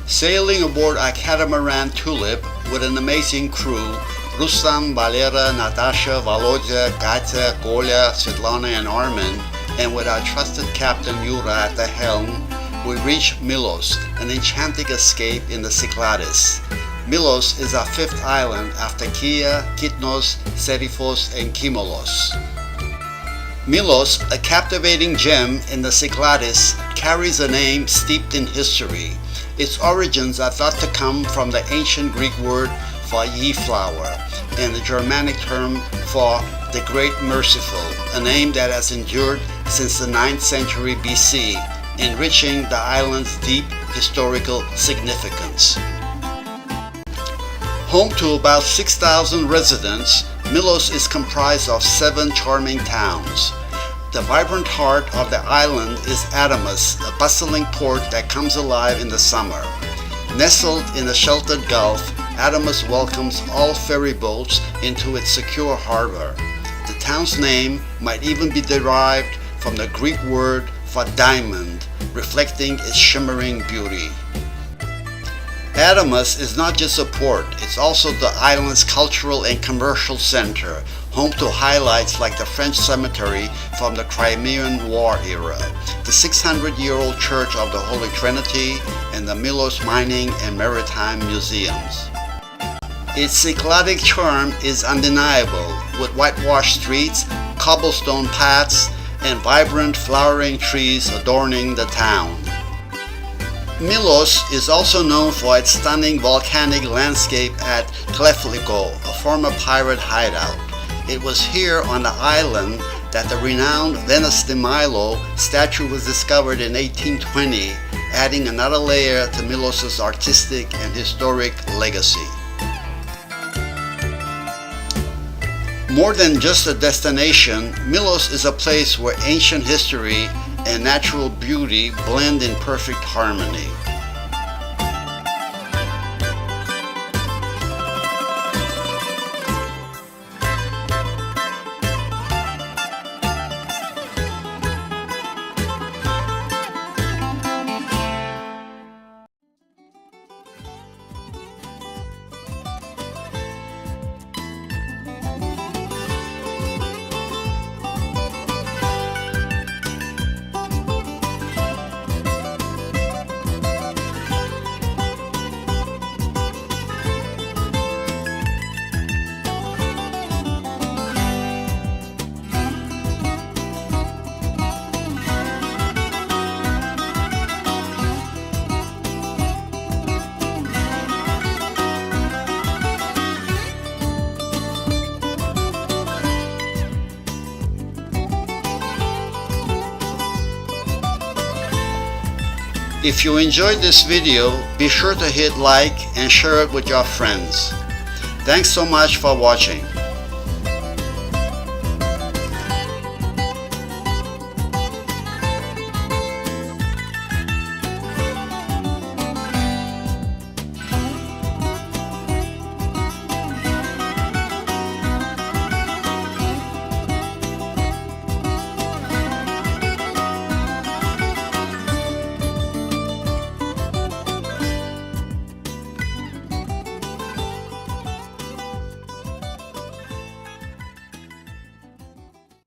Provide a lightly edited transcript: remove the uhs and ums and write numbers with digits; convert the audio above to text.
Sailing aboard a catamaran Tulip with an amazing crew, Rustam, Valera, Natasha Volodya, Katya Kolya, Svetlana and Armen, and with our trusted captain Yura at the helm, we reach Milos, an enchanting escape in the Cyclades. Milos is our fifth island after Kia, Kitnos, Serifos and Kimolos. Milos, a captivating gem in the Cyclades, carries a name steeped in history. Its origins are thought to come from the ancient Greek word for ye flower and the Germanic term for the Great Merciful, a name that has endured since the 9th century BC, enriching the island's deep historical significance. Home to about 6,000 residents, Milos is comprised of 7 charming towns. The vibrant heart of the island is ADAMAS, a bustling port that comes alive in the summer. Nestled in a sheltered gulf, ADAMAS welcomes all ferry boats into its secure harbor. The town's name might even be derived from the Greek word for diamond, reflecting its shimmering beauty. ADAMAS is not just a port, it's also the island's cultural and commercial center, home to highlights like the French cemetery from the Crimean War era, the 600-year-old Church of the Holy Trinity, and the Milos Mining and Maritime Museums. Its Cycladic charm is undeniable, with whitewashed streets, cobblestone paths, and vibrant flowering trees adorning the town. Milos is also known for its stunning volcanic landscape at Shaplyko, a former pirate hideout. It was here on the island that the renowned Venice de Milo statue was discovered in 1820, adding another layer to Milos's artistic and historic legacy. More than just a destination, Milos is a place where ancient history and natural beauty blend in perfect harmony. If you enjoyed this video, be sure to hit like and share it with your friends. Thanks so much for watching.